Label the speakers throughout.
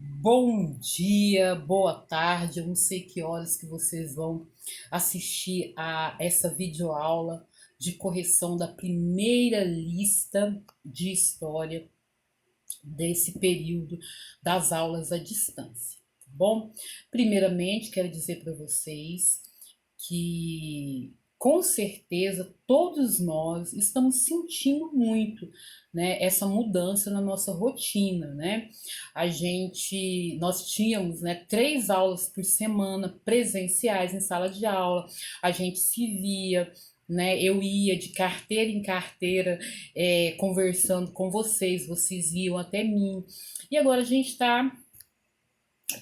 Speaker 1: Bom dia, boa tarde. Eu não sei que horas que vocês vão assistir a essa videoaula de correção da primeira lista de história desse período das aulas à distância, tá bom? Primeiramente, quero dizer para vocês que com certeza todos nós estamos sentindo muito, né, essa mudança na nossa rotina, né? Nós tínhamos, né, 3 aulas por semana presenciais em sala de aula, a gente se via, né? Eu ia de carteira em carteira conversando com vocês, vocês iam até mim. E agora a gente está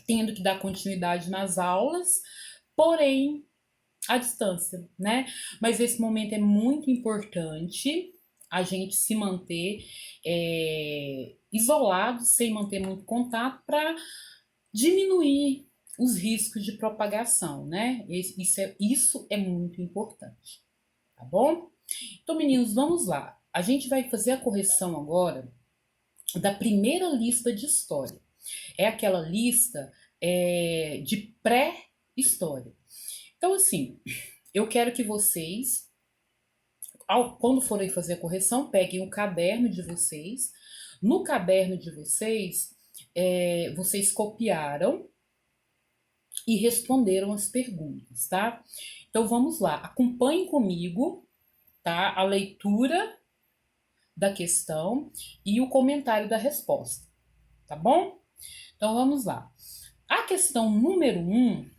Speaker 1: tendo que dar continuidade nas aulas, porém à distância, né? Mas esse momento é muito importante a gente se manter isolado, sem manter muito contato, para diminuir os riscos de propagação, né? Isso é muito importante, tá bom? Então, meninos, vamos lá. A gente vai fazer a correção agora da primeira lista de história. É aquela lista de pré-história. Então, assim, eu quero que vocês, quando forem fazer a correção, peguem o caderno de vocês. No caderno de vocês, vocês copiaram e responderam as perguntas, tá? Então vamos lá, acompanhem comigo, tá? A leitura da questão e o comentário da resposta, tá bom? Então vamos lá. A questão número 1,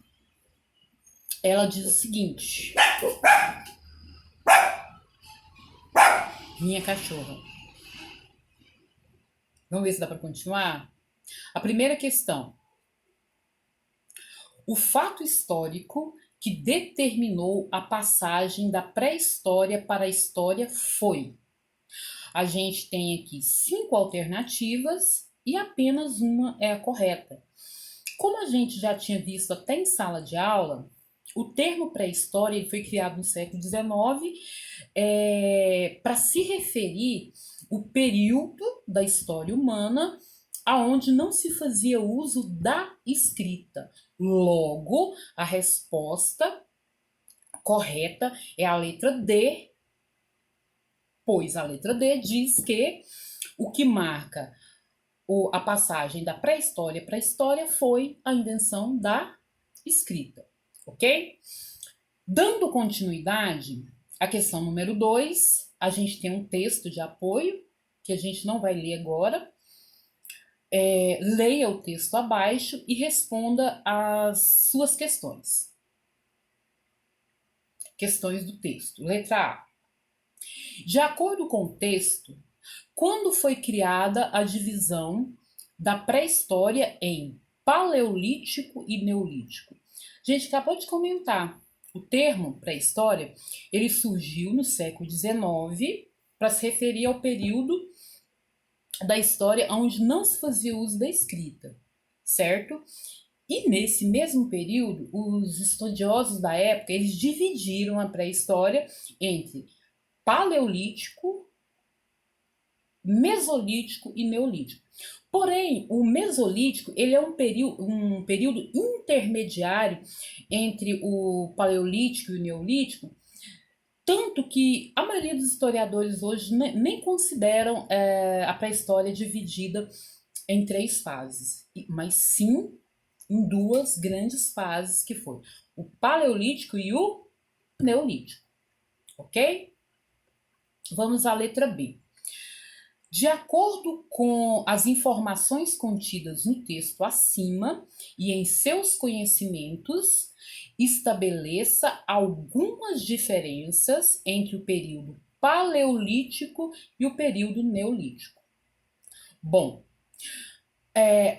Speaker 1: ela diz o seguinte: minha cachorra. Vamos ver se dá para continuar? A primeira questão: o fato histórico que determinou a passagem da pré-história para a história foi. A gente tem aqui 5 alternativas e apenas uma é a correta. Como a gente já tinha visto até em sala de aula, o termo pré-história foi criado no século XIX para se referir o período da história humana aonde não se fazia uso da escrita. Logo, a resposta correta é a letra D, pois a letra D diz que o que marca a passagem da pré-história para a história foi a invenção da escrita, ok? Dando continuidade à questão número 2, a gente tem um texto de apoio que a gente não vai ler agora. Leia o texto abaixo e responda as suas questões. Questões do texto. Letra A. De acordo com o texto, quando foi criada a divisão da pré-história em paleolítico e neolítico? A gente acabou de comentar. O termo pré-história, ele surgiu no século XIX para se referir ao período da história onde não se fazia uso da escrita, certo? E nesse mesmo período, os estudiosos da época, eles dividiram a pré-história entre paleolítico, mesolítico e neolítico. Porém, o mesolítico ele é um período intermediário entre o paleolítico e o neolítico, tanto que a maioria dos historiadores hoje nem consideram a pré-história dividida em 3 fases, mas sim em 2 grandes fases, que foi o paleolítico e o neolítico, ok? Vamos à letra B. De acordo com as informações contidas no texto acima e em seus conhecimentos, estabeleça algumas diferenças entre o período paleolítico e o período neolítico. Bom,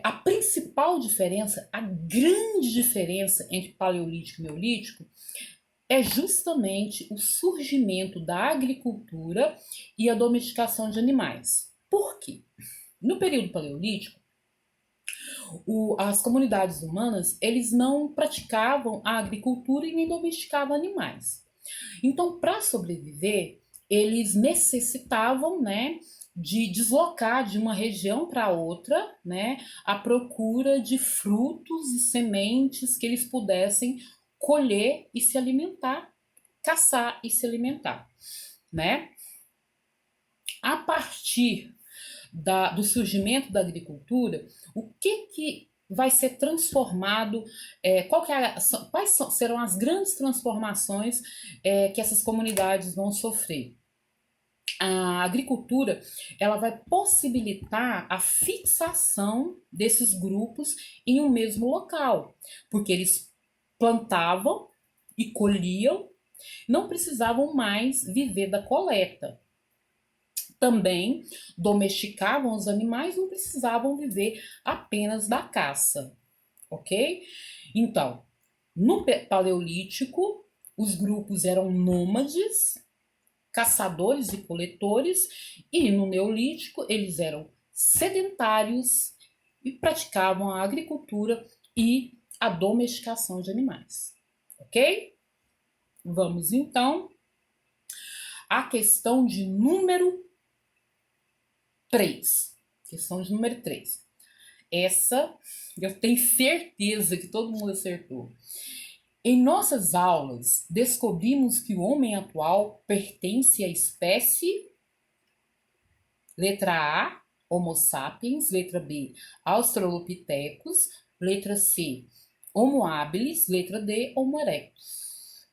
Speaker 1: a principal diferença, a grande diferença entre paleolítico e neolítico é justamente o surgimento da agricultura e a domesticação de animais. Por quê? No período paleolítico, as comunidades humanas eles não praticavam a agricultura e nem domesticavam animais. Então, para sobreviver, eles necessitavam, né, de deslocar de uma região para outra, né, à procura de frutos e sementes que eles pudessem colher e se alimentar, caçar e se alimentar, né? A partir do surgimento da agricultura, o que vai ser transformado, quais serão as grandes transformações que essas comunidades vão sofrer? A agricultura ela vai possibilitar a fixação desses grupos em um mesmo local, porque eles plantavam e colhiam, não precisavam mais viver da coleta. Também domesticavam os animais, não precisavam viver apenas da caça, ok? Então, no Paleolítico, os grupos eram nômades, caçadores e coletores, e no Neolítico eles eram sedentários e praticavam a agricultura e a domesticação de animais, ok? Vamos então à questão de número 3. Questão de número 3. Essa eu tenho certeza que todo mundo acertou. Em nossas aulas, descobrimos que o homem atual pertence à espécie letra A, Homo sapiens, letra B, Australopithecus, letra C, Homo habilis, letra D, Homo erectus.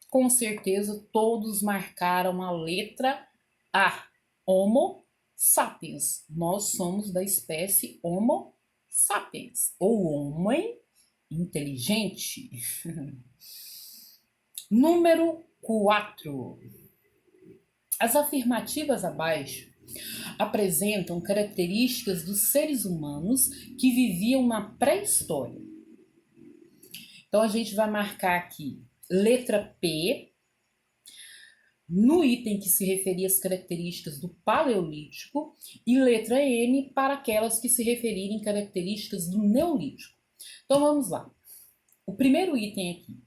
Speaker 1: Com certeza todos marcaram a letra A, Homo sapiens. Nós somos da espécie Homo sapiens, ou homem inteligente. Número 4. As afirmativas abaixo apresentam características dos seres humanos que viviam na pré-história. Então a gente vai marcar aqui letra P, no item que se referia às características do Paleolítico, e letra N para aquelas que se referirem características do Neolítico. Então vamos lá. O primeiro item aqui.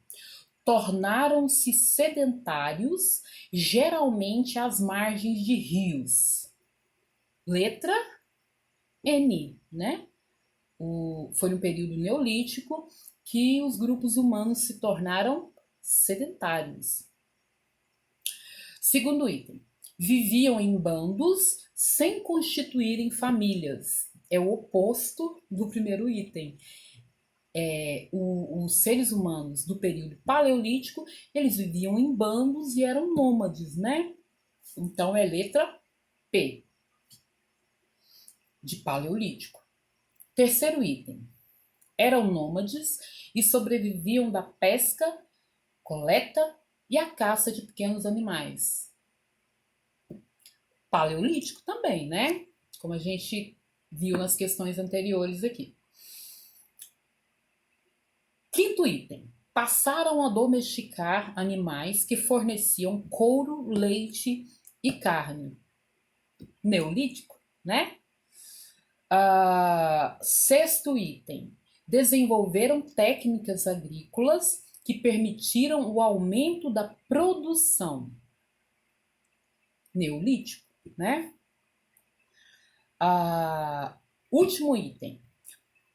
Speaker 1: Tornaram-se sedentários, geralmente às margens de rios. Letra N, né? Foi no período neolítico que os grupos humanos se tornaram sedentários. Segundo item, viviam em bandos sem constituírem famílias. É o oposto do primeiro item. Os seres humanos do período paleolítico, eles viviam em bandos e eram nômades, né? Então é letra P, de paleolítico. Terceiro item, eram nômades e sobreviviam da pesca, coleta e a caça de pequenos animais. Paleolítico também, né? Como a gente viu nas questões anteriores aqui. Quinto item. Passaram a domesticar animais que forneciam couro, leite e carne. Neolítico, né? Sexto item. Desenvolveram técnicas agrícolas que permitiram o aumento da produção. Neolítico, né? Último item.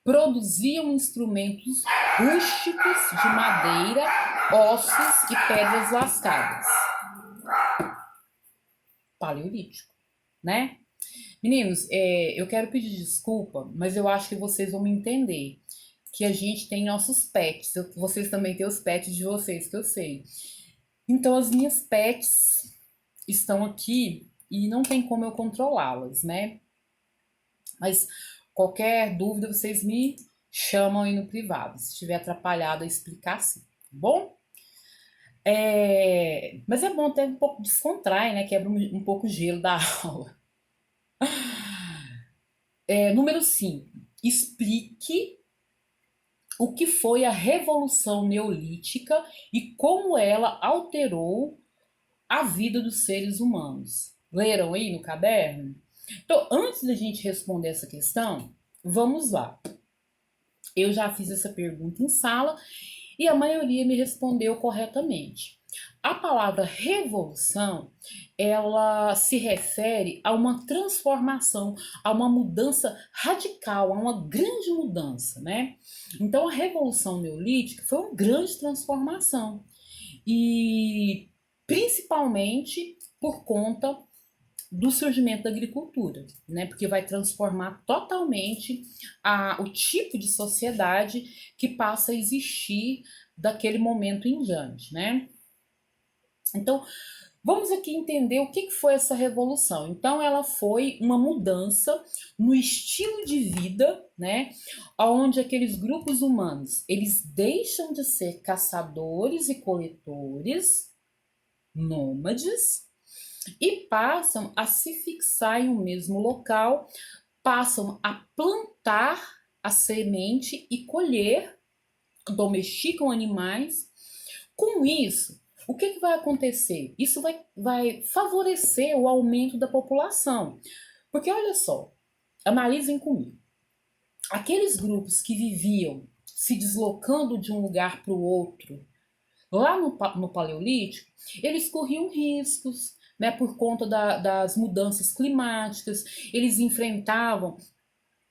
Speaker 1: Produziam instrumentos rústicos de madeira, ossos e pedras lascadas. Paleolítico, né? Meninos, eu quero pedir desculpa, mas eu acho que vocês vão me entender. Que a gente tem nossos pets, vocês também têm os pets de vocês, que eu sei. Então, as minhas pets estão aqui e não tem como eu controlá-las, né? Mas qualquer dúvida, vocês me chamam aí no privado, se estiver atrapalhado a explicar assim, tá bom? Mas é bom até um pouco descontrai, né? Quebra um pouco o gelo da aula. Número 5. Explique o que foi a Revolução Neolítica e como ela alterou a vida dos seres humanos. Leram aí no caderno? Então, antes da gente responder essa questão, vamos lá. Eu já fiz essa pergunta em sala e a maioria me respondeu corretamente. A palavra revolução, ela se refere a uma transformação, a uma mudança radical, a uma grande mudança, né? Então, a Revolução Neolítica foi uma grande transformação e principalmente por conta do surgimento da agricultura, né? Porque vai transformar totalmente o tipo de sociedade que passa a existir daquele momento em diante, né? Então, vamos aqui entender o que foi essa revolução. Então, ela foi uma mudança no estilo de vida, né? Onde aqueles grupos humanos, eles deixam de ser caçadores e coletores, nômades, e passam a se fixar em um mesmo local, passam a plantar a semente e colher, domesticam animais. Com isso, o que vai acontecer? Isso vai favorecer o aumento da população. Porque olha só, analisem comigo. Aqueles grupos que viviam se deslocando de um lugar para o outro, lá no Paleolítico, eles corriam riscos, né, por conta das mudanças climáticas, eles enfrentavam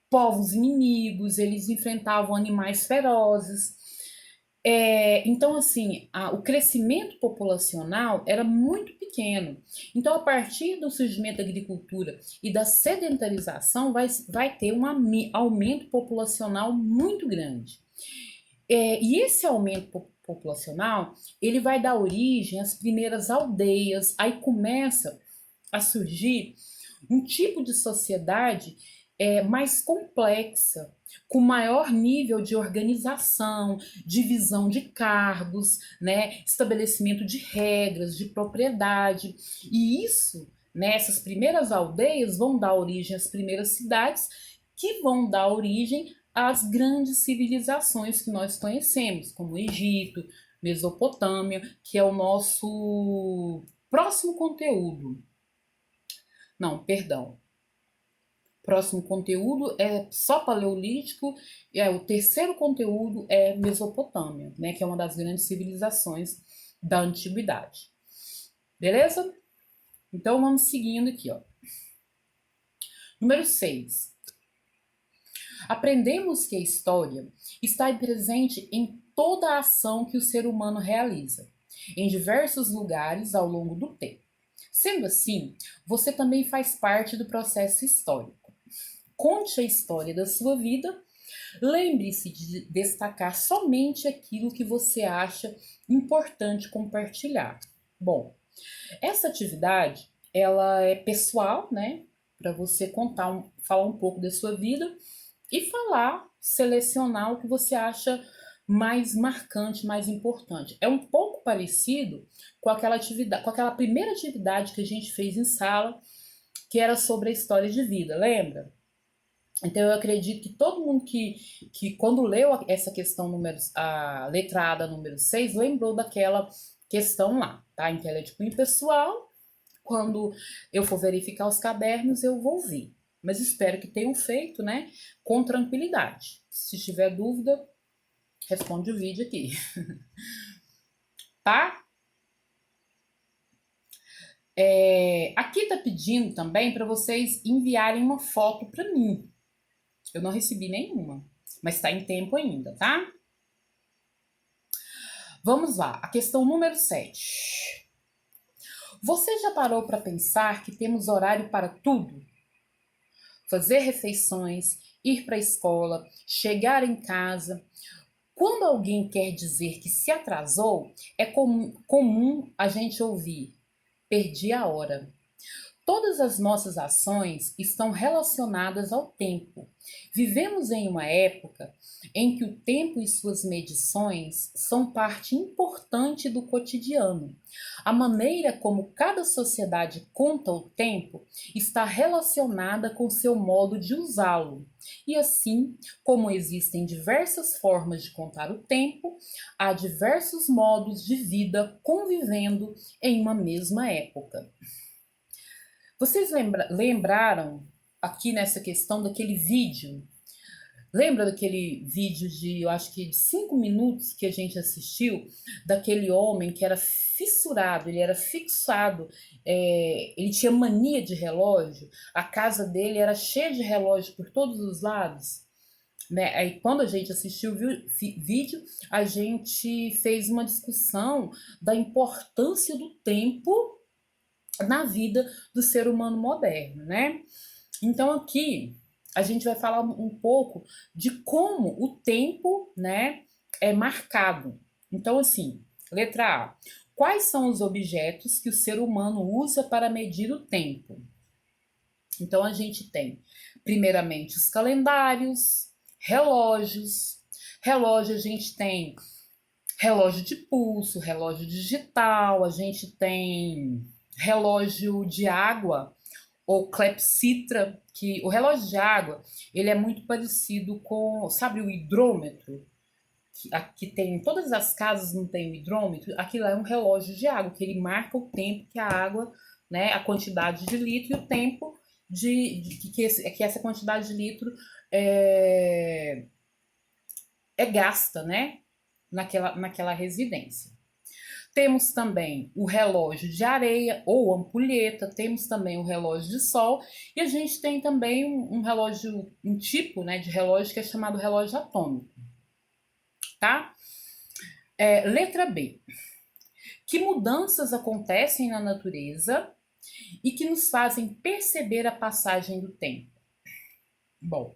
Speaker 1: povos inimigos, eles enfrentavam animais ferozes. Então, assim, o crescimento populacional era muito pequeno. Então, a partir do surgimento da agricultura e da sedentarização, vai ter um aumento populacional muito grande. E esse aumento populacional, ele vai dar origem às primeiras aldeias, aí começa a surgir um tipo de sociedade mais complexa, com maior nível de organização, divisão de cargos, né, estabelecimento de regras, de propriedade. E isso, né, essas primeiras aldeias vão dar origem às primeiras cidades, que vão dar origem às grandes civilizações que nós conhecemos, como o Egito, Mesopotâmia, que é o nosso próximo conteúdo. Não, perdão. Próximo conteúdo é só paleolítico, e o terceiro conteúdo é Mesopotâmia, né, que é uma das grandes civilizações da antiguidade. Beleza? Então vamos seguindo aqui, ó. Número 6. Aprendemos que a história está presente em toda a ação que o ser humano realiza, em diversos lugares ao longo do tempo. Sendo assim, você também faz parte do processo histórico. Conte a história da sua vida. Lembre-se de destacar somente aquilo que você acha importante compartilhar. Bom, essa atividade, ela é pessoal, né? Para você falar um pouco da sua vida e selecionar o que você acha mais marcante, mais importante. É um pouco parecido com aquela atividade, com aquela primeira atividade que a gente fez em sala, que era sobre a história de vida, lembra? Então eu acredito que todo mundo que quando leu essa questão a letra A da número 6, lembrou daquela questão lá, tá? Então ela é de cunho pessoal. Quando eu for verificar os cadernos, eu vou ver. Mas espero que tenham feito, né? Com tranquilidade. Se tiver dúvida, responde o vídeo aqui. Tá? Aqui tá pedindo também para vocês enviarem uma foto para mim. Eu não recebi nenhuma, mas está em tempo ainda, tá? Vamos lá, a questão número 7. Você já parou para pensar que temos horário para tudo? Fazer refeições, ir para a escola, chegar em casa. Quando alguém quer dizer que se atrasou, é comum a gente ouvir: perdi a hora. Todas as nossas ações estão relacionadas ao tempo. Vivemos em uma época em que o tempo e suas medições são parte importante do cotidiano. A maneira como cada sociedade conta o tempo está relacionada com seu modo de usá-lo. E assim, como existem diversas formas de contar o tempo, há diversos modos de vida convivendo em uma mesma época. Vocês lembraram aqui nessa questão daquele vídeo Lembra daquele vídeo de, eu acho que de 5 minutos que a gente assistiu, daquele homem que era fissurado, ele era fixado, ele tinha mania de relógio, a casa dele era cheia de relógio por todos os lados, né? Aí quando a gente assistiu o vídeo, a gente fez uma discussão da importância do tempo na vida do ser humano moderno, né? Então aqui a gente vai falar um pouco de como o tempo, né, é marcado. Então assim, letra A. Quais são os objetos que o ser humano usa para medir o tempo? Então a gente tem, primeiramente, os calendários, relógios. Relógio a gente tem relógio de pulso, relógio digital, a gente tem relógio de água, ou clepsydra, que o relógio de água, ele é muito parecido com, sabe, o hidrômetro, que aqui tem, em todas as casas não tem o hidrômetro, aquilo é um relógio de água, que ele marca o tempo que a água, né, a quantidade de litro e o tempo que essa quantidade de litro é, é gasta, né, naquela residência. Temos também o relógio de areia ou ampulheta, temos também o relógio de sol e a gente tem também um relógio, um tipo, né, de relógio que é chamado relógio atômico, tá? Letra B. Que mudanças acontecem na natureza e que nos fazem perceber a passagem do tempo? Bom,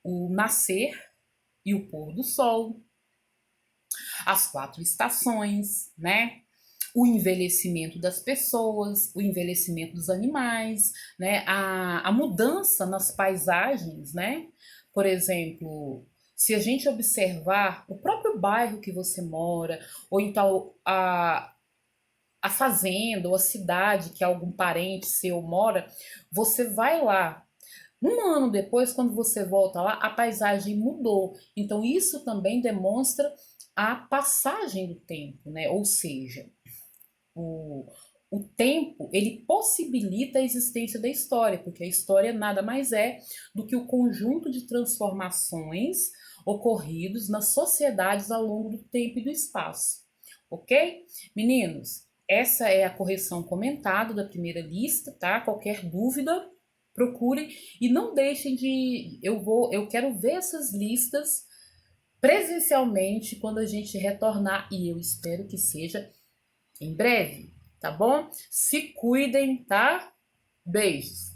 Speaker 1: o nascer e o pôr do sol, as 4 estações, né? O envelhecimento das pessoas, o envelhecimento dos animais, né? A mudança nas paisagens, né? Por exemplo, se a gente observar o próprio bairro que você mora, ou então a fazenda ou a cidade que algum parente seu mora, você vai lá. Um ano depois, quando você volta lá, a paisagem mudou. Então, isso também demonstra a passagem do tempo, né? Ou seja, o, o tempo ele possibilita a existência da história, porque a história nada mais é do que o conjunto de transformações ocorridos nas sociedades ao longo do tempo e do espaço. Ok? Meninos, essa é a correção comentada da primeira lista, tá? Qualquer dúvida, procurem e não deixem de. Eu quero ver essas listas presencialmente quando a gente retornar e eu espero que seja em breve, tá bom? Se cuidem, tá? Beijos.